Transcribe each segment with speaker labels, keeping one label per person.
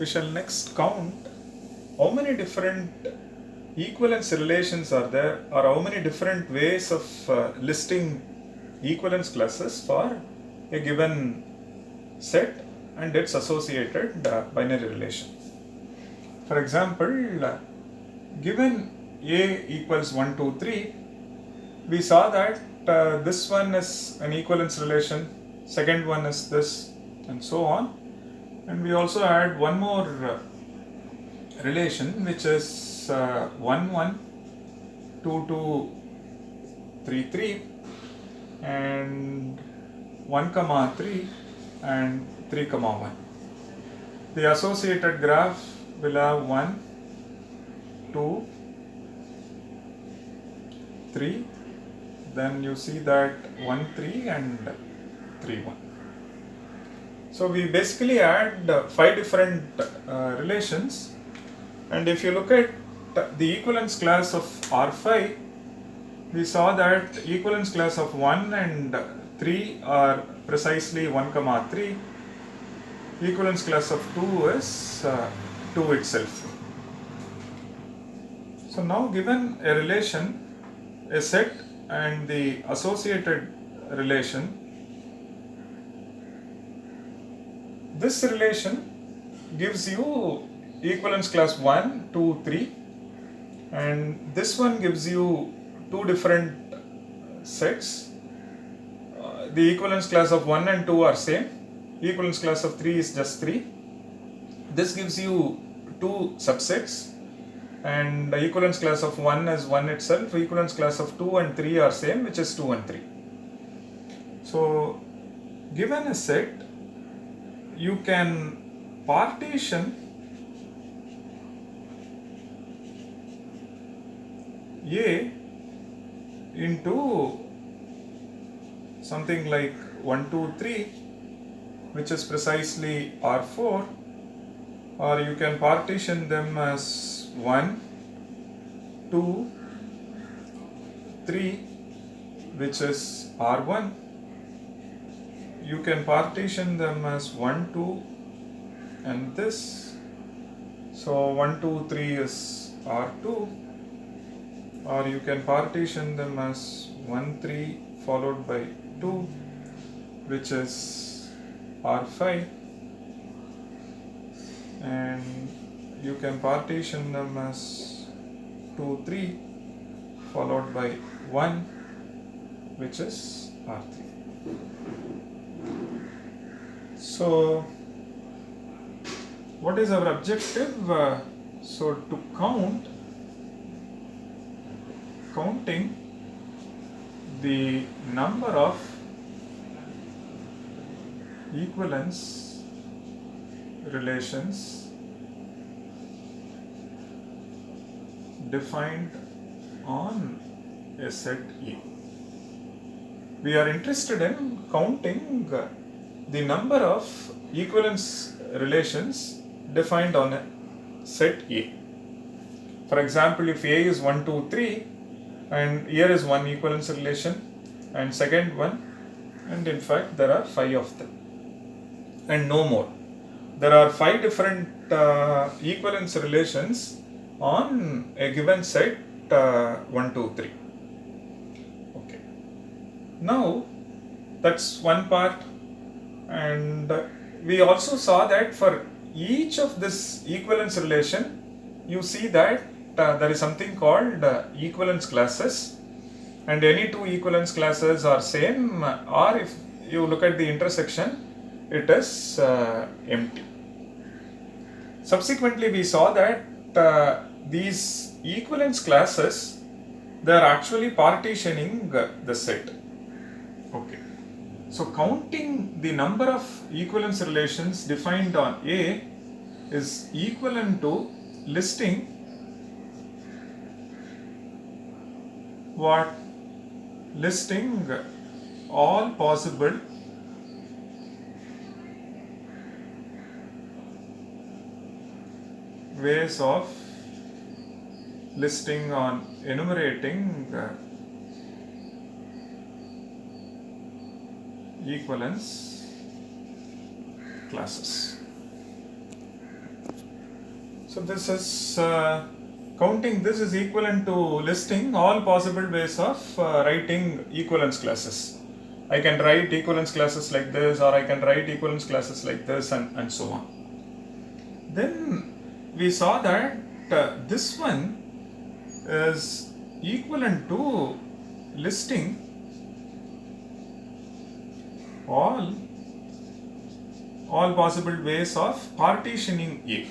Speaker 1: we shall next count how many different equivalence relations are there, or how many different ways of listing equivalence classes for a given set and its associated binary relation. For example, given A equals 1, 2, 3, we saw that this one is an equivalence relation, second one is this, and so on. And we also add one more relation, which is 1, 1, 2, 2, 3, 3, and 1, 3, and 3, 1. The associated graph will have 1, 2, 3, then you see that 1, 3 and 3, 1. So we basically add 5 different relations, and if you look at the equivalence class of R5, we saw that equivalence class of 1 and 3 are precisely 1, 3. Equivalence class of 2 is 2 itself. So now given a relation, a set and the associated relation, this relation gives you equivalence class 1, 2, 3, and this one gives you two different sets. The equivalence class of 1 and 2 are same. Equivalence class of 3 is just 3. This gives you two subsets, and the equivalence class of 1 is 1 itself. Equivalence class of 2 and 3 are same, which is 2 and 3. So given a set, you can partition A into something like 1, 2, 3, which is precisely R4, or you can partition them as 1, 2, 3, which is R1. You can partition them as 1, 2, and this. So 1, 2, 3 is R2, or you can partition them as 1, 3 followed by 2, which is R5, and you can partition them as 2, 3 followed by 1, which is R3. So what is our objective? So to counting the number of equivalence relations defined on a set E. We are interested in counting the number of equivalence relations defined on a set A. For example, if A is 1, 2, 3, and here is one equivalence relation and second one, and in fact there are 5 of them and no more. There are 5 different equivalence relations on a given set 1, 2, 3. Okay. Now that's one part, and we also saw that for each of this equivalence relation, you see that there is something called equivalence classes, and any two equivalence classes are same, or if you look at the intersection, it is empty. Subsequently, we saw that these equivalence classes, they are actually partitioning the set. Okay. So counting the number of equivalence relations defined on A is equivalent to listing what? Listing all possible ways of listing on enumerating equivalence classes. So this is counting this is equivalent to listing all possible ways of writing equivalence classes. I can write equivalence classes like this, or I can write equivalence classes like this, and so on. Then we saw that this one is equivalent to listing all possible ways of partitioning A.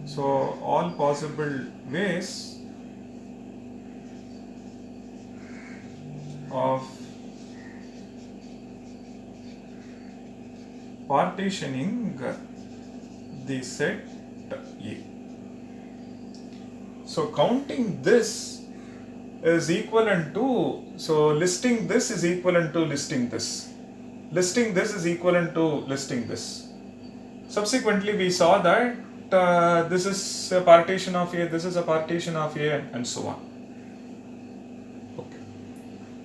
Speaker 1: So all possible ways of partitioning the set A. So counting this is equivalent to, so listing this is equivalent to listing this. Listing this is equivalent to listing this. Subsequently, we saw that this is a partition of A, this is a partition of A, and so on. Okay.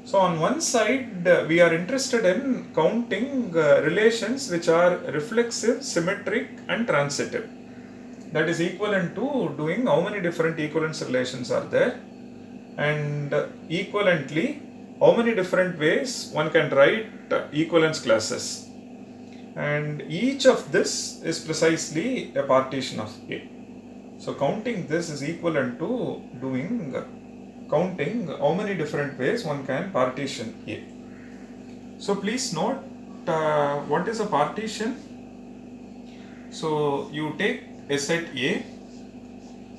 Speaker 1: So on one side, we are interested in counting relations which are reflexive, symmetric, and transitive. That is equivalent to doing how many different equivalence relations are there, and equivalently how many different ways one can write equivalence classes. And each of this is precisely a partition of A. So counting this is equivalent to counting how many different ways one can partition A. So please note what is a partition. So you take a set A.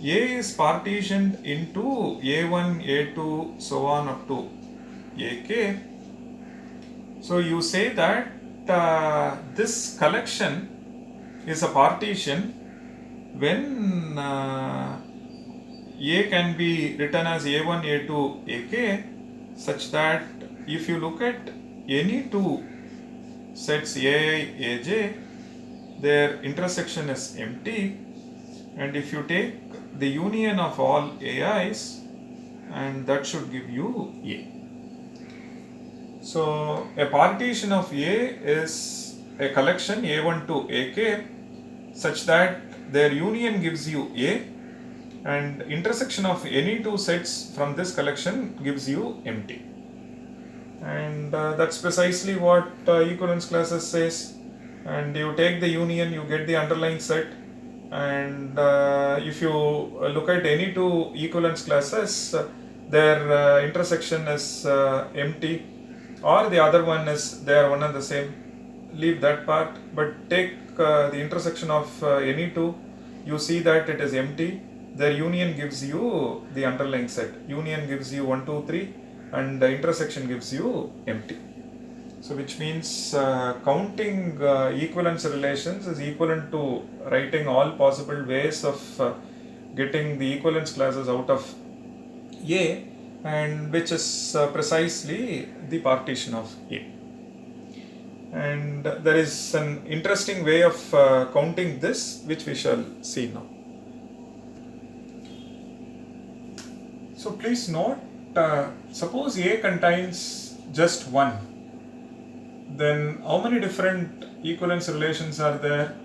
Speaker 1: A is partitioned into A1, A2, so on up to AK. So you say that this collection is a partition when A can be written as A1, A2, AK, such that if you look at any two sets AI, AJ, their intersection is empty, and if you take the union of all AIs, and that should give you A. So a partition of A is a collection A1 to AK such that their union gives you A, and intersection of any two sets from this collection gives you empty. And that's precisely what equivalence classes says. And you take the union, you get the underlying set, and if you look at any two equivalence classes, their intersection is empty, or the other one is they are one and the same. Leave that part, but take the intersection of any two, you see that it is empty. Their union gives you the underlying set. Union gives you 1, 2, 3, and the intersection gives you empty. So which means counting equivalence relations is equivalent to writing all possible ways of getting the equivalence classes out of A, and which is precisely the partition of A. And there is an interesting way of counting this, which we shall see now. So please note, suppose A contains just 1, then how many different equivalence relations are there?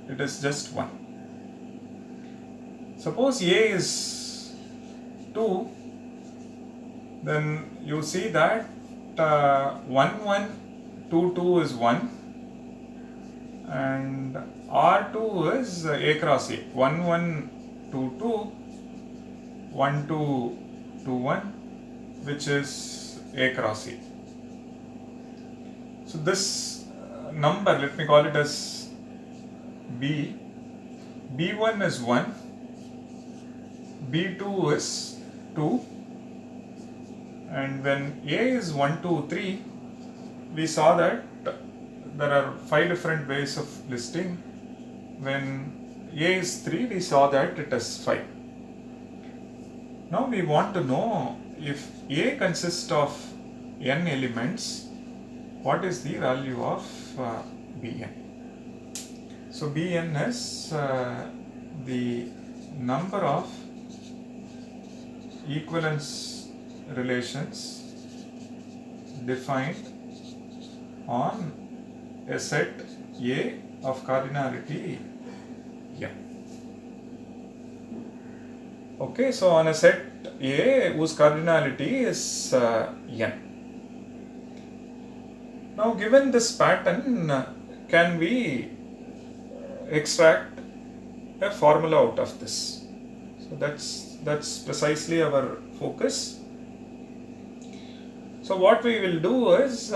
Speaker 1: It is just 1. Suppose A is 2, then you see that 1, 1, 2, 2 is 1, and R2 is A cross A. 1, 1, 2, 2, 1, 2, 2, 1, which is A cross A. So this number, let me call it as B. B1 is 1, B2 is 2, and when A is 1, 2, 3, we saw that there are 5 different ways of listing. When A is 3, we saw that it is 5. Now we want to know if A consists of n elements, what is the value of Bn? So Bn is the number of equivalence relations defined on a set A of cardinality n. Okay, so on a set A whose cardinality is n. Now given this pattern, can we extract a formula out of this? So that's precisely our focus. So what we will do is,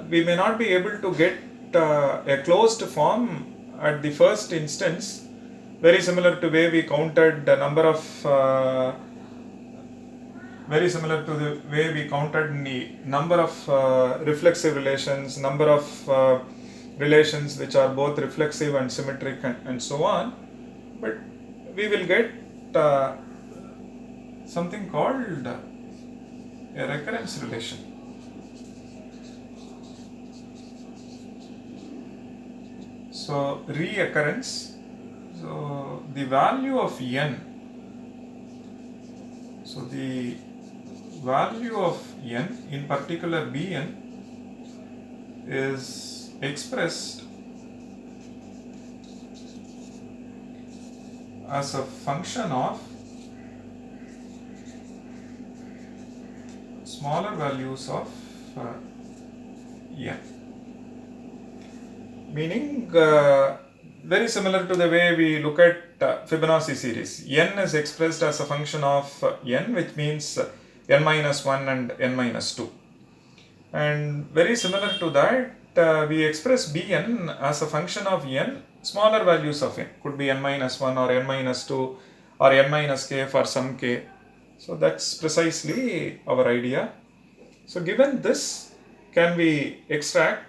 Speaker 1: we may not be able to get a closed form at the first instance, very similar to way we counted the number of very similar to the way we counted the number of reflexive relations, number of relations which are both reflexive and symmetric, and so on. But we will get something called a recurrence relation. So reoccurrence, so the value of n, so the value of n, in particular Bn, is expressed as a function of smaller values of n. Meaning, very similar to the way we look at Fibonacci series. N is expressed as a function of n, which means n minus 1 and n minus 2. And very similar to that, we express Bn as a function of n, smaller values of n. Could be n minus 1 or n minus 2 or n minus k for some k. So that's precisely our idea. So given this, can we extract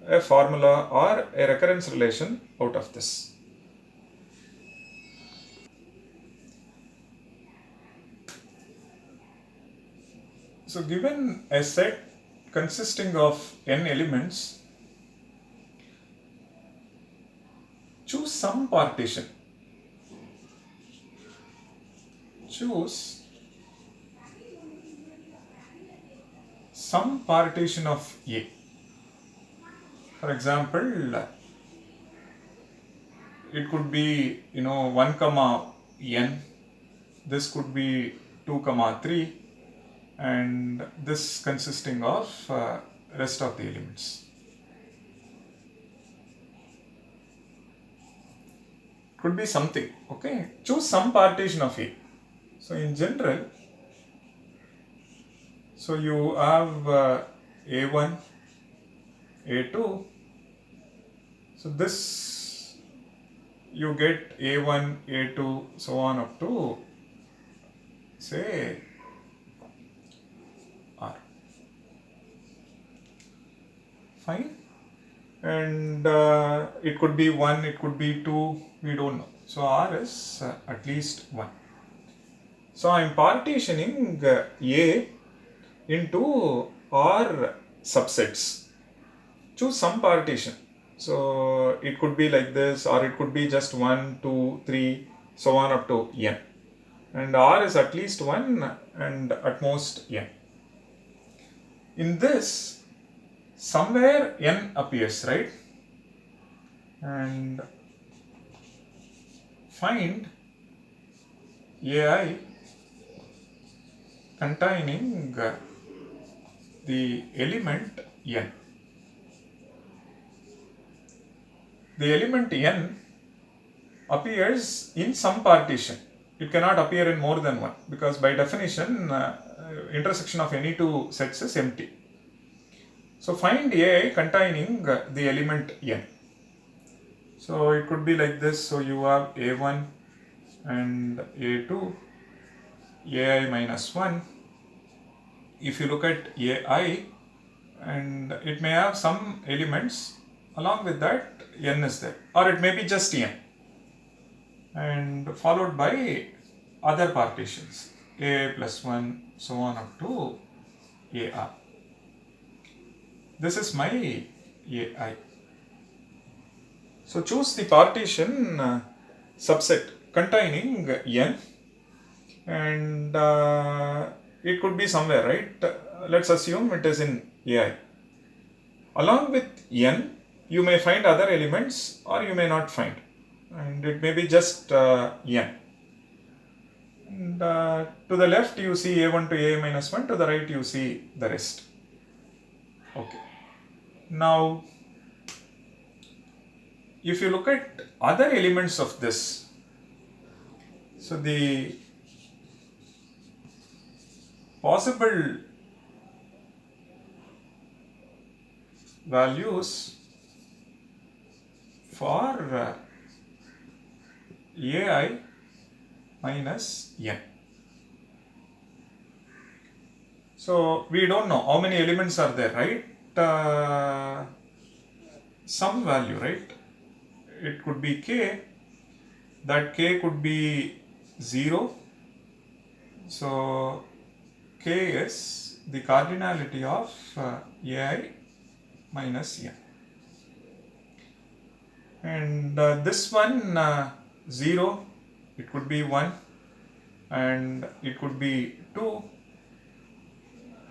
Speaker 1: a formula or a recurrence relation out of this? So given a set consisting of n elements, choose some partition. Choose some partition of A. For example, it could be 1 comma n, this could be 2 comma 3, and this consisting of rest of the elements. Could be something, okay? Choose some partition of A. So in general, so you have A1, A2, so this you get A1, A2, so on up to say R. Fine. And it could be 1, it could be 2, we don't know. So R is at least 1. So I am partitioning A into R subsets. Choose some partition. So it could be like this, or it could be just 1, 2, 3, so on up to n. And R is at least 1 and at most n. In this, somewhere n appears, right? And find AI containing the element n. The element n appears in some partition. It cannot appear in more than one, because by definition intersection of any two sets is empty. So find AI containing the element n. So it could be like this. So you have A1 and A2, AI minus 1. If you look at AI, and it may have some elements, along with that n is there, or it may be just n, and followed by other partitions, A plus 1, so on up to AR. This is my AI. So choose the partition subset containing n, and it could be somewhere, right? Let's assume it is in AI. Along with n, you may find other elements or you may not find, and it may be just n. And to the left you see a1 to a minus 1, to the right you see the rest. Okay. Now, if you look at other elements of this, so the possible values for ai minus n. So we don't know how many elements are there, right? Some value, right? It could be k, that k could be 0. So k is the cardinality of ai minus n. And this one 0, it could be 1, and it could be 2,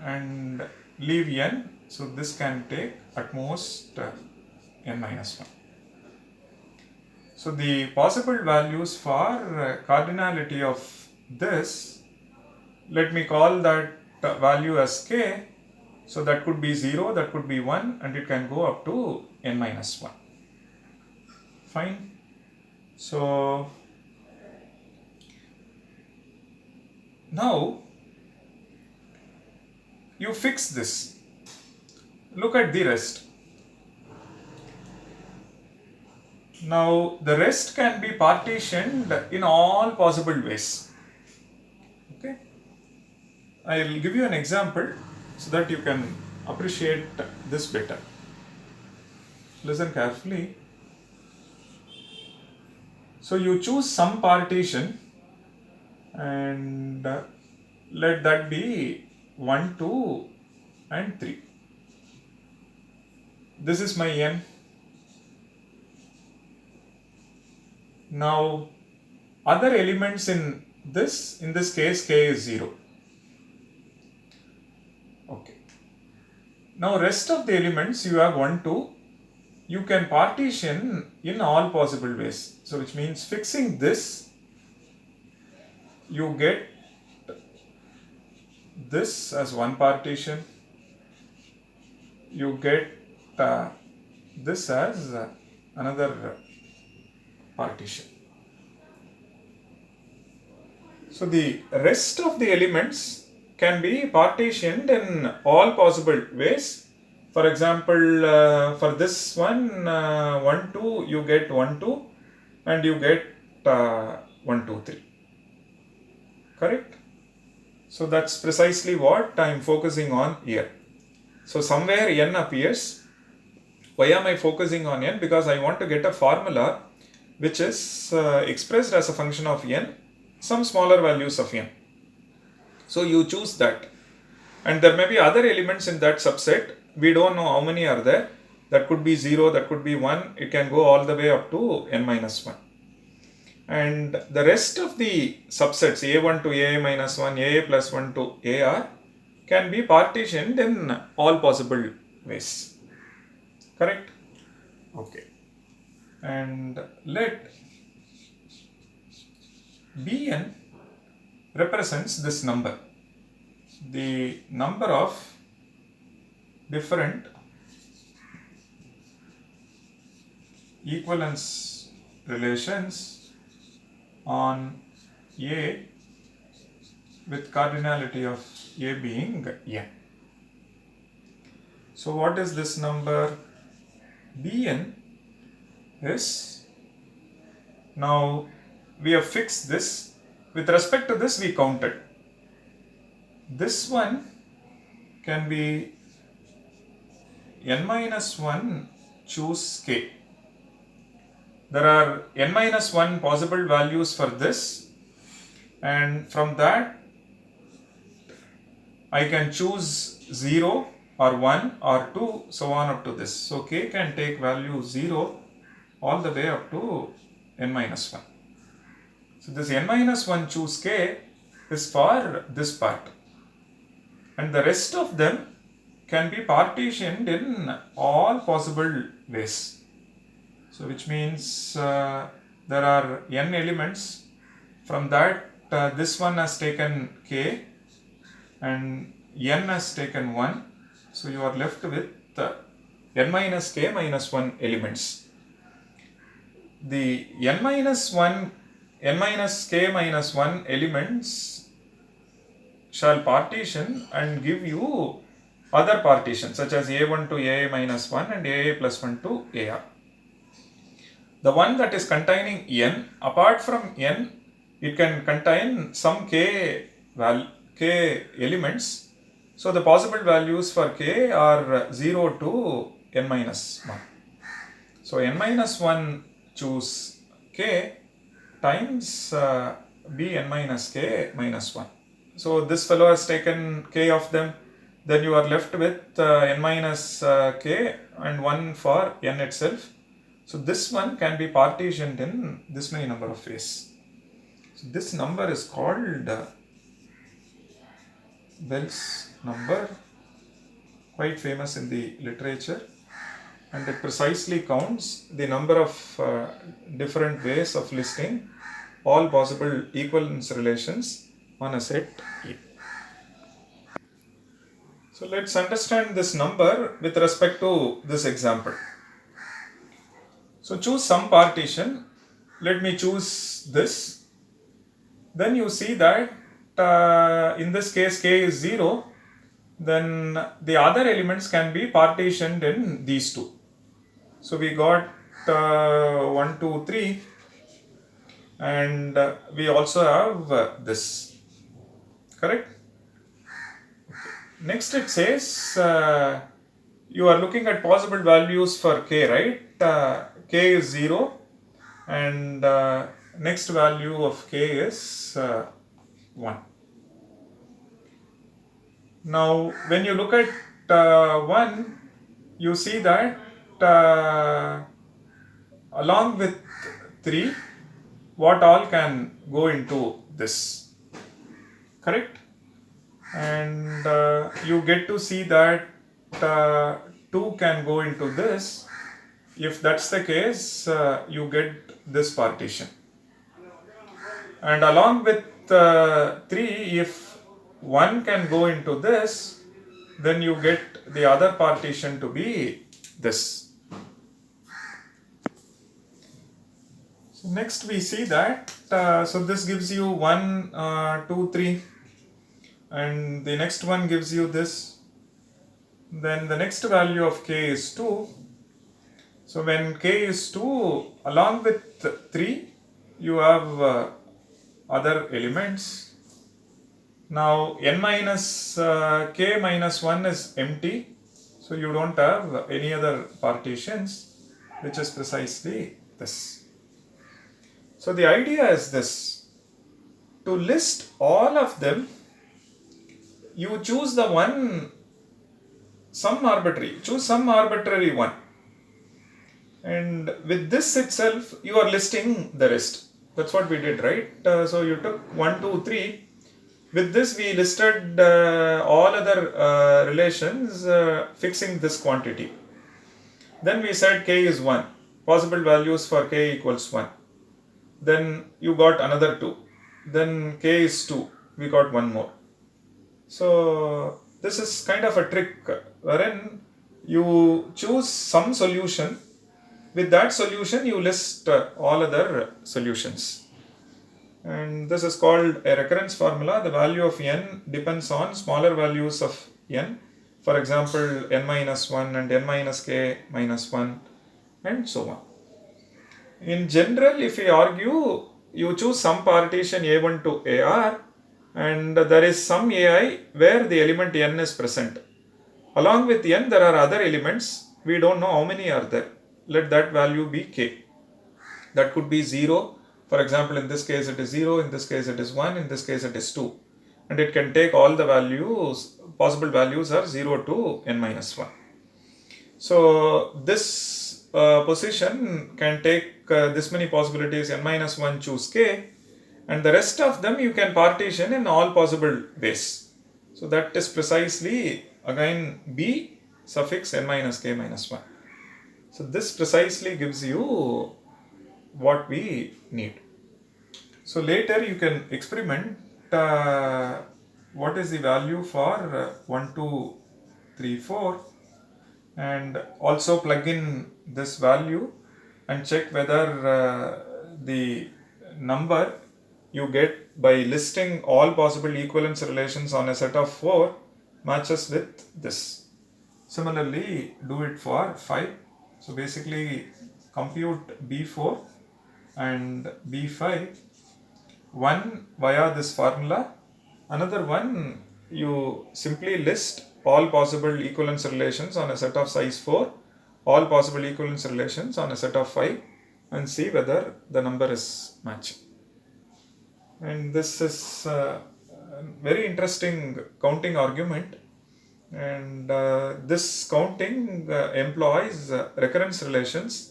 Speaker 1: and leave n. So this can take at most n minus 1. So the possible values for cardinality of this, let me call that value as k. So that could be 0, that could be 1, and it can go up to n minus 1. Fine. So now you fix this. Look at the rest. Now the rest can be partitioned in all possible ways. Okay. I'll give you an example so that you can appreciate this better. Listen carefully. So you choose some partition and let that be 1, 2 and 3. This is my n. Now other elements in this case k is 0. Okay. Now rest of the elements you have 1, 2. You can partition in all possible ways. So which means fixing this, you get this as one partition, you get this as another partition. So the rest of the elements can be partitioned in all possible ways. For example, for this one, 1, 2, you get 1, 2, and you get 1, 2, 3. Correct? So that's precisely what I am focusing on here. So somewhere n appears. Why am I focusing on n? Because I want to get a formula which is expressed as a function of n, some smaller values of n. So you choose that. And there may be other elements in that subset. We don't know how many are there. That could be 0, that could be 1. It can go all the way up to n minus 1. And the rest of the subsets, a1 to a minus 1, a plus 1 to ar, can be partitioned in all possible ways. Correct? Okay. And let Bn represents this number, the number of different equivalence relations on A with cardinality of A being n. So what is this number? Bn is, now we have fixed this. With respect to this we counted. This one can be n minus 1 choose k. There are n minus 1 possible values for this, and from that I can choose 0 or 1 or 2, so on up to this. So k can take value 0 all the way up to n minus 1. So this n minus 1 choose k is for this part, and the rest of them can be partitioned in all possible ways. So which means there are n elements. From that this one has taken k and n has taken 1. So you are left with n minus k minus 1 elements. The n minus k minus 1 elements shall partition and give you other partitions such as a1 to aa minus 1 and aa plus 1 to ar. The one that is containing n, apart from n, it can contain some k elements. So the possible values for k are 0 to n minus 1. So n minus 1 choose k times b n minus k minus 1. So this fellow has taken k of them. Then you are left with n minus k and 1 for n itself. So this one can be partitioned in this many number of ways. So this number is called Bell's number, quite famous in the literature, and it precisely counts the number of different ways of listing all possible equivalence relations on a set E. So let's understand this number with respect to this example. So choose some partition. Let me choose this. Then you see that in this case k is 0. Then the other elements can be partitioned in these two. So we got 1, 2, 3, and we also have this. Correct? Next it says you are looking at possible values for k, right? K is 0 and next value of k is 1. Now when you look at 1, you see that along with 3, what all can go into this, correct? And you get to see that 2 can go into this. If that's the case, you get this partition. And along with 3, if 1 can go into this, then you get the other partition to be this. So next we see that, so this gives you 1, 2, 3, and the next one gives you this. Then the next value of k is 2. So when k is 2, along with 3, you have other elements. Now n minus k minus 1 is empty, so you don't have any other partitions, which is precisely this. So the idea is this: to list all of them, you choose the one, choose some arbitrary one, and with this itself you are listing the rest. That's what we did, right? So you took 1, 2, 3. With this we listed all other relations fixing this quantity. Then we said k is 1, possible values for k equals 1. Then you got another 2. Then k is 2, we got one more. So this is kind of a trick wherein you choose some solution. With that solution you list all other solutions. And this is called a recurrence formula. The value of n depends on smaller values of n. For example, n minus 1 and n minus k minus 1 and so on. In general, if we argue, you choose some partition a1 to ar, and there is some ai where the element n is present. Along with n, there are other elements. We don't know how many are there. Let that value be k. That could be 0. For example, in this case it is 0, in this case it is 1, in this case it is 2. And it can take all the values, possible values are 0 to n minus 1. So this position can take this many possibilities, n minus 1 choose k, and the rest of them you can partition in all possible ways. So that is precisely again b suffix n minus k minus 1. So this precisely gives you what we need. So later you can experiment what is the value for 1, 2, 3, 4, and also plug in this value and check whether the number you get by listing all possible equivalence relations on a set of 4 matches with this. Similarly, do it for 5. So basically compute B4 and B5, one via this formula, another one you simply list all possible equivalence relations on a set of size 4, all possible equivalence relations on a set of 5, and see whether the number is matching. And this is a very interesting counting argument, and this counting employs recurrence relations.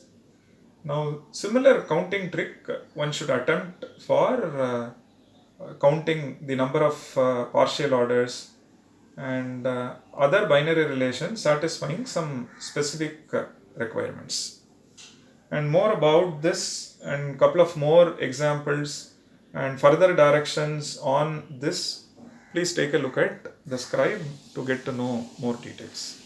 Speaker 1: Now, similar counting trick one should attempt for counting the number of partial orders and other binary relations satisfying some specific requirements. And more about this and couple of more examples and further directions on this, please take a look at the scribe to get to know more details.